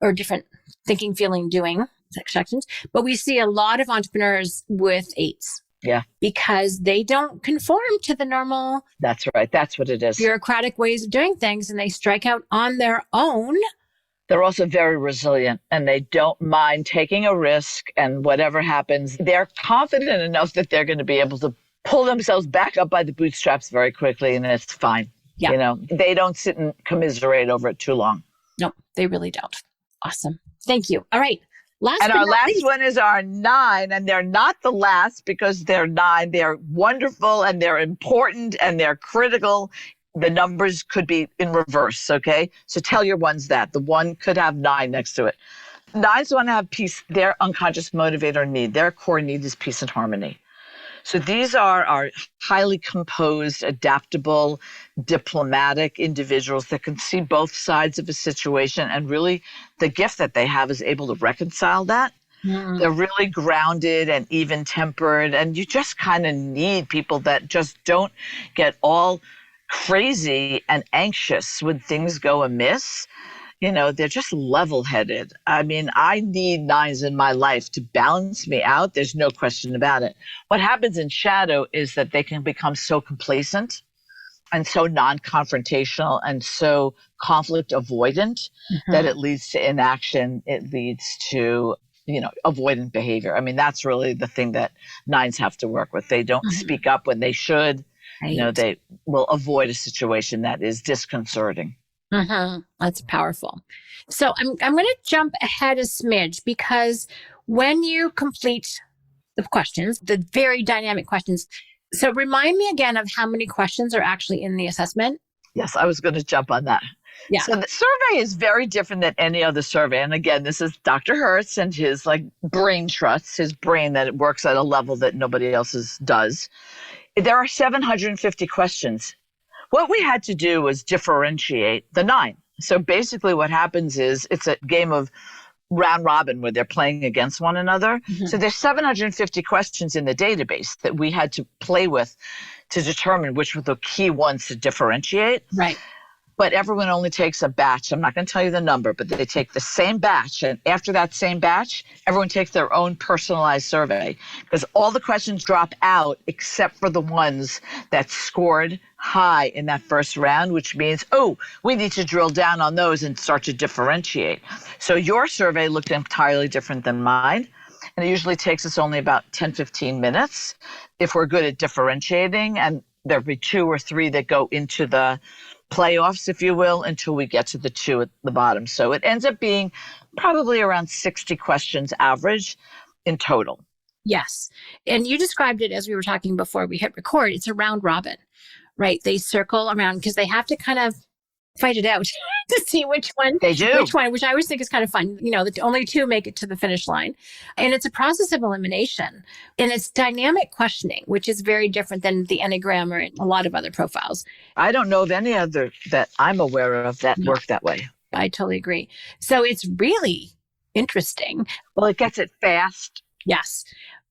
or different thinking, feeling, doing sections. But we see a lot of entrepreneurs with 8s. Yeah. Because they don't conform to the normal. That's right. That's what it is. Bureaucratic ways of doing things, and they strike out on their own. They're also very resilient, and they don't mind taking a risk, and whatever happens, they're confident enough that they're going to be able to pull themselves back up by the bootstraps very quickly, and it's fine. Yeah. You know, they don't sit and commiserate over it too long. No, they really don't. Awesome. Thank you. All right. Our last one is our 9, and they're not the last because they're 9. They're wonderful, and they're important, and they're critical. The numbers could be in reverse, okay? So tell your ones that. The 1 could have 9 next to it. 9s want to have peace. Their unconscious motivator need, their core need is peace and harmony. So these are our highly composed, adaptable, diplomatic individuals that can see both sides of a situation. And really, the gift that they have is able to reconcile that. Mm. They're really grounded and even-tempered. And you just kind of need people that just don't get all crazy and anxious when things go amiss. You know, they're just level-headed. I mean, I need 9s in my life to balance me out. There's no question about it. What happens in shadow is that they can become so complacent and so non-confrontational and so conflict avoidant that it leads to inaction. It leads to, avoidant behavior. I mean, that's really the thing that 9s have to work with. They don't speak up when they should. Right. They will avoid a situation that is disconcerting. That's powerful. So I'm going to jump ahead a smidge, because when you complete the questions, the very dynamic questions, so remind me again of how many questions are actually in the assessment. Yes, I was going to jump on that. Yeah. So the survey is very different than any other survey. And again, this is Dr. Hertz and his brain trusts, his brain that it works at a level that nobody else's does. There are 750 questions. What we had to do was differentiate the 9. So basically what happens is it's a game of round robin where they're playing against one another. So there's 750 questions in the database that we had to play with to determine which were the key ones to differentiate. Right. But everyone only takes a batch. I'm not going to tell you the number, but they take the same batch. And after that same batch, everyone takes their own personalized survey, because all the questions drop out except for the ones that scored high in that first round, which means, we need to drill down on those and start to differentiate. So your survey looked entirely different than mine. And it usually takes us only about 10, 15 minutes if we're good at differentiating. And there'll be 2 or 3 that go into the playoffs, if you will, until we get to the 2 at the bottom. So it ends up being probably around 60 questions average in total. Yes. And you described it as we were talking before we hit record. It's a round robin, right? They circle around because they have to kind of fight it out to see which one, They do. which I always think is kind of fun. The only 2 make it to the finish line. And it's a process of elimination. And it's dynamic questioning, which is very different than the Enneagram or a lot of other profiles. I don't know of any other that I'm aware of that work that way. I totally agree. So it's really interesting. Well, it gets it fast. Yes.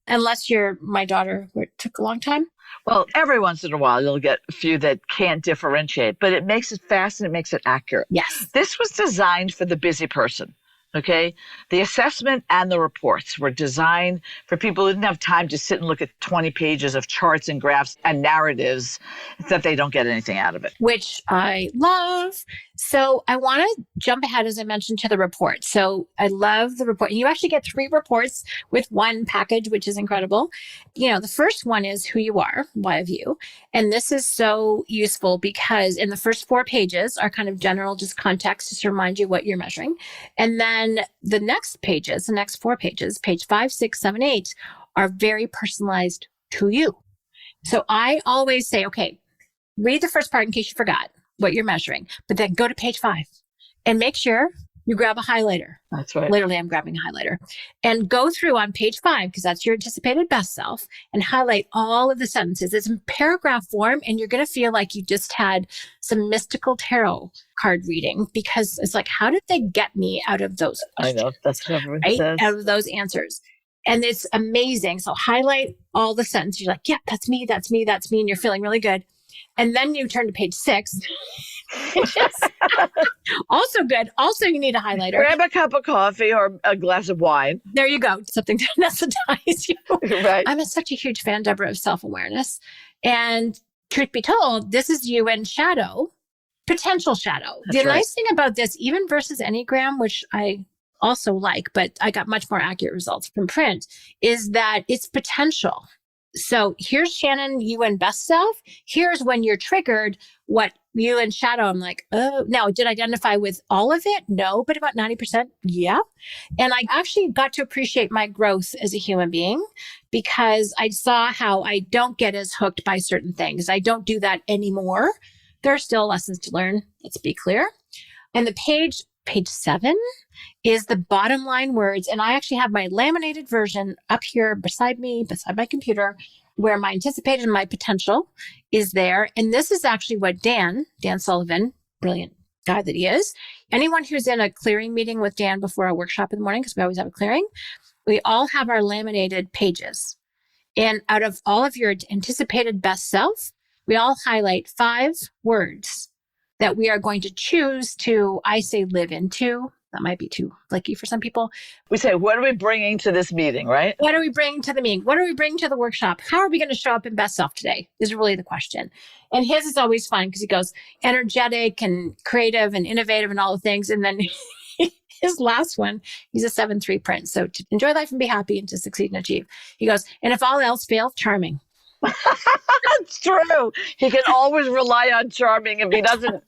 Unless you're my daughter, where it took a long time. Well, every once in a while, you'll get a few that can't differentiate, but it makes it fast and it makes it accurate. Yes. This was designed for the busy person, okay? The assessment and the reports were designed for people who didn't have time to sit and look at 20 pages of charts and graphs and narratives that they don't get anything out of it. Which I love. So I want to jump ahead, as I mentioned, to the report. So I love the report. You actually get 3 reports with one package, which is incredible. The first one is who you are, why of you. And this is so useful because in the first 4 pages are kind of general, just context, just to remind you what you're measuring. And then the next 4 pages, page 5, 6, 7, 8, are very personalized to you. So I always say, okay, read the first part in case you forgot what you're measuring, but then go to page 5 and make sure you grab a highlighter. That's right. Literally, I'm grabbing a highlighter and go through on page 5, because that's your anticipated best self, and highlight all of the sentences. It's in paragraph form, and you're going to feel like you just had some mystical tarot card reading, because it's like, how did they get me out of those questions? I know. That's what everyone says. Out of those answers. And it's amazing. So highlight all the sentences. You're like, yeah, that's me, that's me, that's me. And you're feeling really good. And then you turn to page 6, which is also good. Also, you need a highlighter. Grab a cup of coffee or a glass of wine. There you go. Something to anesthetize you. Right. I'm such a huge fan, Debra, of self-awareness. And truth be told, this is you and shadow, potential shadow. That's the right. nice thing about this, even versus Enneagram, which I also like, but I got much more accurate results from print, is that it's potential. So here's Shannon, you and best self. Here's when you're triggered, what you and shadow. I'm like, oh, now did I identify with all of it? No, but about 90%. Yeah. And I actually got to appreciate my growth as a human being, because I saw how I don't get as hooked by certain things. I don't do that anymore. There are still lessons to learn. Let's be clear. And the page 7 is the bottom line words. And I actually have my laminated version up here beside me, beside my computer, where my anticipated and my potential is there. And this is actually what Dan Sullivan, brilliant guy that he is. Anyone who's in a clearing meeting with Dan before a workshop in the morning, because we always have a clearing, we all have our laminated pages. And out of all of your anticipated best self, we all highlight 5 words that we are going to choose to, I say, live into. That might be too flicky for some people. We say, what are we bringing to this meeting, right? What are we bringing to the meeting? What are we bringing to the workshop? How are we going to show up in best self today is really the question. And his is always fun because he goes energetic and creative and innovative and all the things. And then his last one, he's a 7-3 print. So to enjoy life and be happy and to succeed and achieve. He goes, and if all else fails, charming. That's true. He can always rely on charming if he doesn't.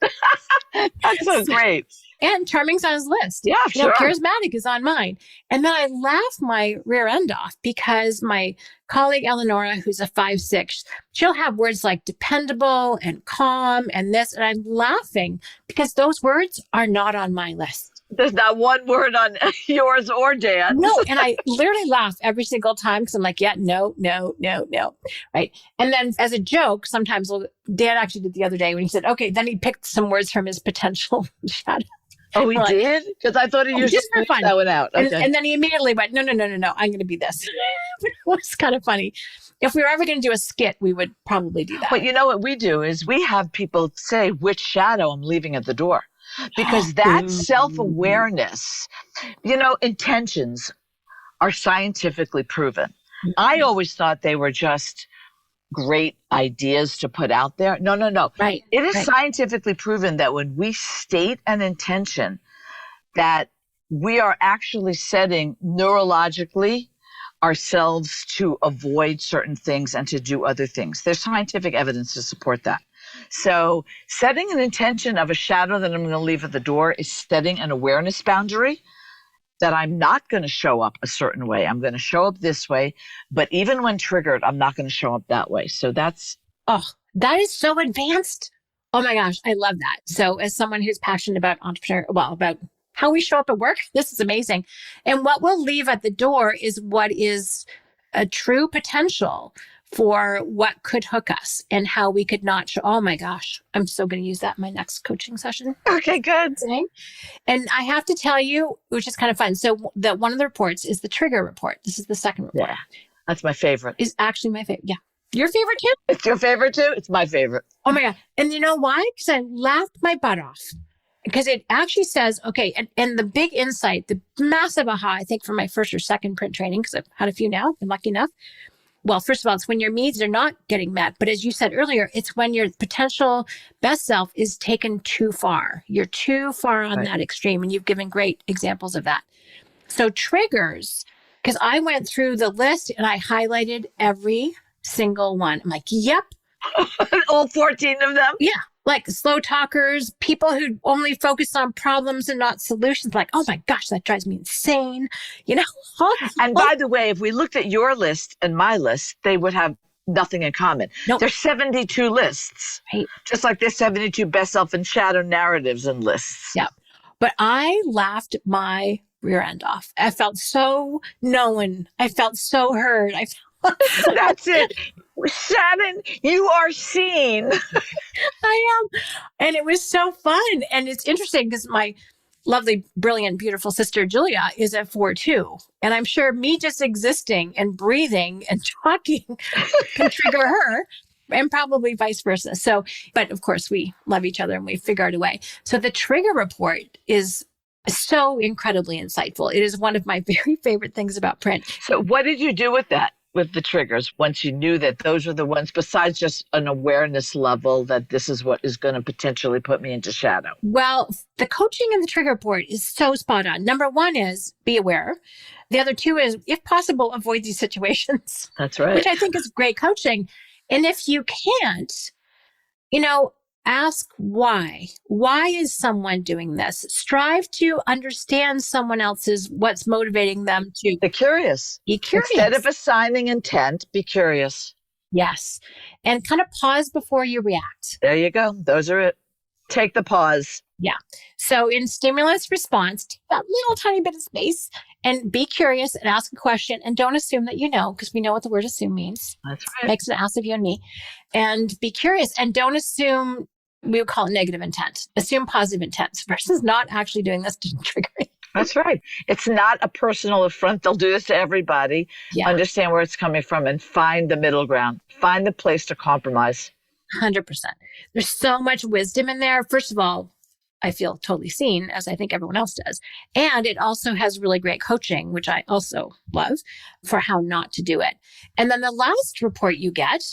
That's so great. And charming's on his list. Yeah, sure. Charismatic is on mine. And then I laugh my rear end off because my colleague Eleonora, who's a 5-6, she'll have words like dependable and calm and this. And I'm laughing because those words are not on my list. There's not one word on yours or Dan's. No. And I literally laugh every single time because I'm like, yeah, no. Right. And then as a joke, sometimes Dan actually did the other day when he said, okay, then he picked some words from his potential shadow. Oh, he did? Because I thought he used just for fun. that one out. Okay. And then he immediately went, no, I'm going to be this. It was kind of funny. If we were ever going to do a skit, we would probably do that. But you know what we do is we have people say which shadow I'm leaving at the door. Because that self-awareness, intentions are scientifically proven. I always thought they were just great ideas to put out there. No. Right. It is scientifically proven that when we state an intention, that we are actually setting neurologically ourselves to avoid certain things and to do other things. There's scientific evidence to support that. So setting an intention of a shadow that I'm going to leave at the door is setting an awareness boundary that I'm not going to show up a certain way. I'm going to show up this way, but even when triggered, I'm not going to show up that way. So that's... Oh, that is so advanced. Oh my gosh, I love that. So as someone who's passionate about about how we show up at work, this is amazing. And what we'll leave at the door is what is a true potential for what could hook us and how we could not show. Oh my gosh, I'm so going to use that in my next coaching session. Okay, good. And I have to tell you, which is kind of fun. So one of the reports is the trigger report. This is the second report. Yeah, that's my favorite. Is actually my favorite. Yeah. Your favorite too? It's your favorite too? It's my favorite. Oh my God. And you know why? Because I laughed my butt off. Because it actually says, okay, and the big insight, the massive aha, I think, from my first or second print training, because I've had a few now, been lucky enough. Well, first of all, it's when your needs are not getting met. But as you said earlier, it's when your potential best self is taken too far. You're too far on that extreme. And you've given great examples of that. So triggers, because I went through the list and I highlighted every single one. I'm like, yep. All 14 of them? Yeah. Like slow talkers, people who only focus on problems and not solutions. Like, oh my gosh, that drives me insane. You know? And by the way, if we looked at your list and my list, they would have nothing in common. Nope. There's 72 lists. Right. Just like there's 72 best self and shadow narratives and lists. Yeah. But I laughed my rear end off. I felt so known. I felt so heard. That's it. Shannon, you are seen. I am. And it was so fun. And it's interesting because my lovely, brilliant, beautiful sister, Julia, is a 4-2. And I'm sure me just existing and breathing and talking can trigger her, and probably vice versa. So, but of course, we love each other and we figure out a way. So the trigger report is so incredibly insightful. It is one of my very favorite things about print. So what did you do with that? With the triggers, once you knew that those are the ones, besides just an awareness level that this is what is going to potentially put me into shadow? Well, the coaching and the trigger report is so spot on. Number one is be aware. The other two is, if possible, avoid these situations. That's right. Which I think is great coaching. And if you can't, ask why. Why is someone doing this? Strive to understand someone else's, what's motivating them to be curious. Be curious. Instead of assigning intent, be curious. Yes. And kind of pause before you react. There you go. Those are it. Take the pause. Yeah. So in stimulus response, take that little tiny bit of space and be curious and ask a question, and don't assume that you know, because we know what the word assume means. That's right. Makes an ass of you and me. And be curious and don't assume. We would call it negative intent. Assume positive intent versus not actually doing this to trigger it. That's right. It's not a personal affront. They'll do this to everybody. Yeah. Understand where it's coming from and find the middle ground. Find the place to compromise. 100%. There's so much wisdom in there. First of all, I feel totally seen, as I think everyone else does. And it also has really great coaching, which I also love, for how not to do it. And then the last report you get,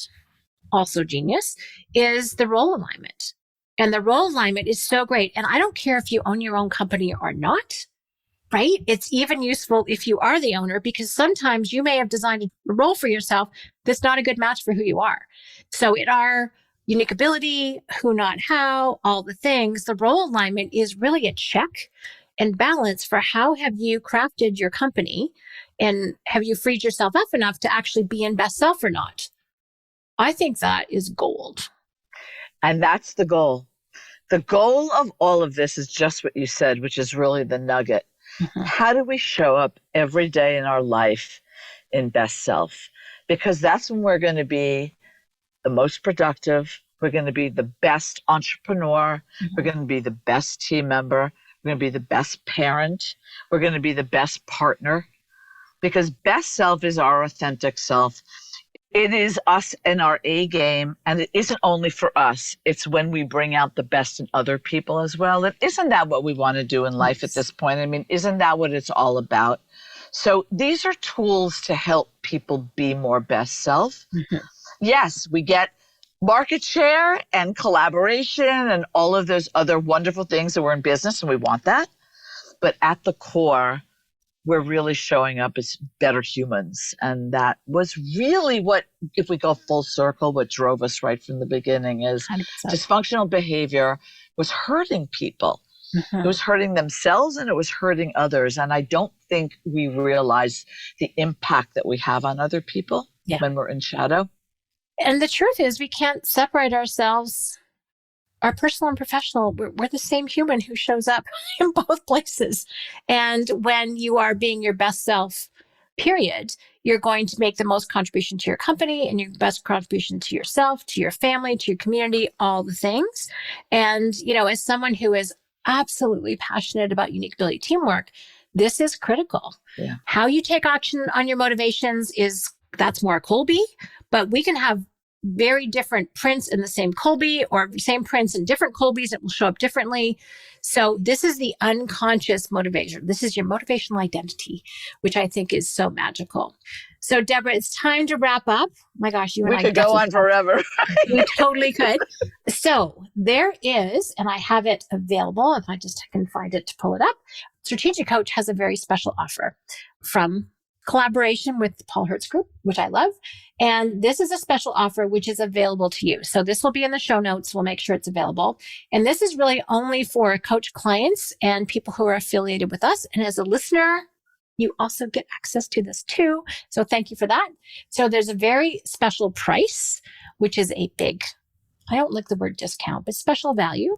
also genius, is the role alignment. And the role alignment is so great. And I don't care if you own your own company or not, right? It's even useful if you are the owner, because sometimes you may have designed a role for yourself that's not a good match for who you are. So in our unique ability, who, not how, all the things, the role alignment is really a check and balance for how have you crafted your company, and have you freed yourself up enough to actually be in best self or not? I think that is gold. And that's the goal. The goal of all of this is just what you said, which is really the nugget. Mm-hmm. How do we show up every day in our life in best self? Because that's when we're going to be the most productive. We're going to be the best entrepreneur. Mm-hmm. We're going to be the best team member. We're going to be the best parent. We're going to be the best partner. Because best self is our authentic self. It is us and our A game, and it isn't only for us. It's when we bring out the best in other people as well. And isn't that what we want to do in life at this point? I mean, isn't that what it's all about? So these are tools to help people be more best self. Mm-hmm. Yes, we get market share and collaboration and all of those other wonderful things that we're in business, and we want that. But at the core, we're really showing up as better humans. And that was really what, if we go full circle, what drove us right from the beginning is 100%. dysfunctional behavior was hurting people. It was hurting themselves and it was hurting others. And I don't think we realize the impact that we have on other people when we're in shadow. And the truth is, we can't separate ourselves, our personal and professional. We're the same human who shows up in both places. And when you are being your best self, period, you're going to make the most contribution to your company and your best contribution to yourself, to your family, to your community, all the things. And, as someone who is absolutely passionate about unique ability teamwork, this is critical. Yeah. How you take action on your motivations that's more Colby, but we can have very different prints in the same Colby or same prints in different Colbys that will show up differently. So this is the unconscious motivation. This is your motivational identity, which I think is so magical. So Debra, it's time to wrap up. My gosh, you and I could go on forever. We totally could. So there is, and I have it available, if I just can find it to pull it up. Strategic Coach has a very special offer from collaboration with the Paul Hertz Group, which I love. And this is a special offer, which is available to you. So this will be in the show notes. We'll make sure it's available. And this is really only for coach clients and people who are affiliated with us. And as a listener, you also get access to this too. So thank you for that. So there's a very special price, which is a big, I don't like the word discount, but special value.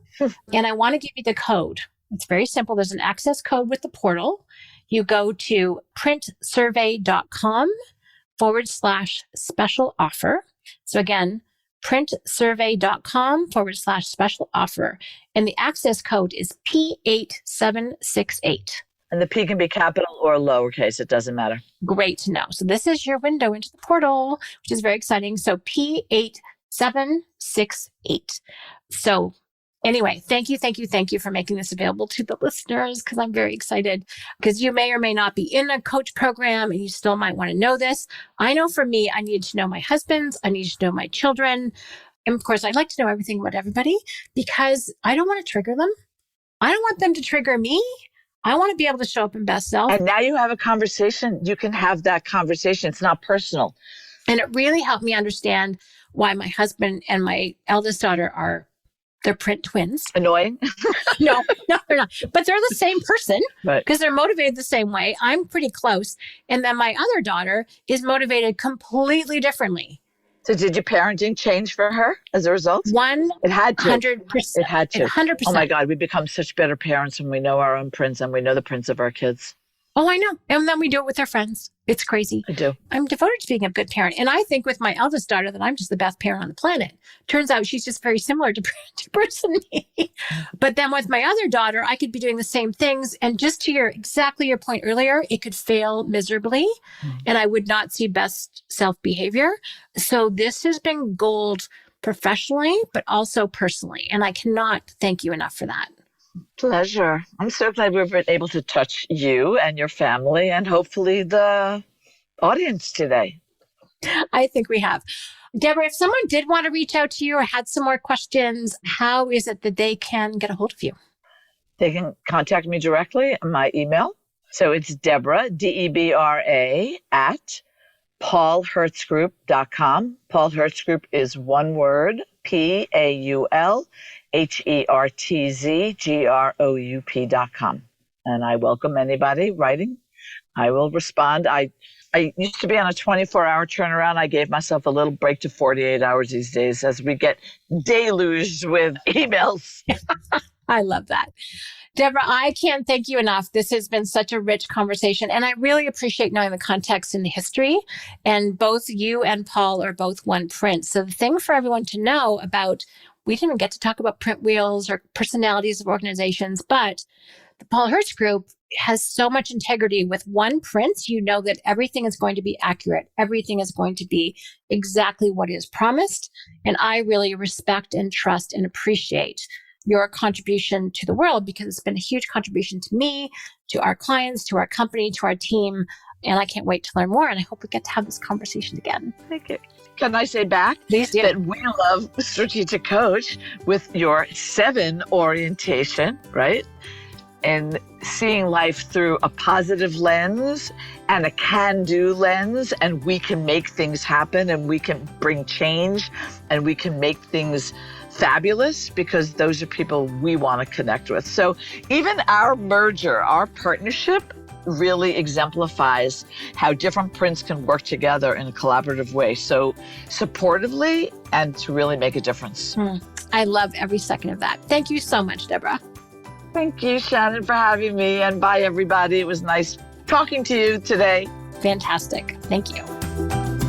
And I want to give you the code. It's very simple. There's an access code with the portal. You go to printsurvey.com/special offer. So again, printsurvey.com/special offer. And the access code is P8768. And the P can be capital or lowercase. It doesn't matter. Great to know. So this is your window into the portal, which is very exciting. So P8768. So anyway, thank you for making this available to the listeners, because I'm very excited, because you may or may not be in a coach program and you still might want to know this. I know for me, I need to know my husband's, I need to know my children. And of course, I'd like to know everything about everybody because I don't want to trigger them. I don't want them to trigger me. I want to be able to show up in best self. And now you have a conversation. You can have that conversation. It's not personal. And it really helped me understand why my husband and my eldest daughter they're print twins. Annoying? No, they're not. But they're the same person because they're motivated the same way. I'm pretty close. And then my other daughter is motivated completely differently. So did your parenting change for her as a result? It had to. 100%. It had to. 100%. Oh my God, we become such better parents when we know our own prints and we know the prints of our kids. Oh, I know. And then we do it with our friends. It's crazy. I do. I'm devoted to being a good parent. And I think with my eldest daughter that I'm just the best parent on the planet. Turns out she's just very similar to Bruce and me. But then with my other daughter, I could be doing the same things. And just to exactly your point earlier, it could fail miserably and I would not see best self behavior. So this has been gold professionally, but also personally. And I cannot thank you enough for that. Pleasure. I'm so glad we've been able to touch you and your family and hopefully the audience today. I think we have. Debra, if someone did want to reach out to you or had some more questions, how is it that they can get a hold of you? They can contact me directly on my email. So it's Debra, Debra, at paulhertzgroup.com. Paul Hertz Group is one word, PaulHertzgroup.com. And I welcome anybody writing. I will respond. I used to be on a 24-hour turnaround. I gave myself a little break to 48 hours these days as we get deluged with emails. I love that. Debra, I can't thank you enough. This has been such a rich conversation, and I really appreciate knowing the context and the history. And both you and Paul are both one print. So the thing for everyone to know about, we didn't even get to talk about print wheels or personalities of organizations, but the Paul Hertz Group has so much integrity. With one print, you know that everything is going to be accurate. Everything is going to be exactly what is promised. And I really respect and trust and appreciate your contribution to the world, because it's been a huge contribution to me, to our clients, to our company, to our team. And I can't wait to learn more. And I hope we get to have this conversation again. Thank you. Can I say back that we love Strategic Coach with your 7 orientation, right? in seeing life through a positive lens and a can-do lens, and we can make things happen, and we can bring change, and we can make things fabulous, because those are people we want to connect with. So even our merger, our partnership, really exemplifies how different prints can work together in a collaborative way. So supportively, and to really make a difference. I love every second of that. Thank you so much, Debra. Thank you, Shannon, for having me. And bye, everybody. It was nice talking to you today. Fantastic. Thank you.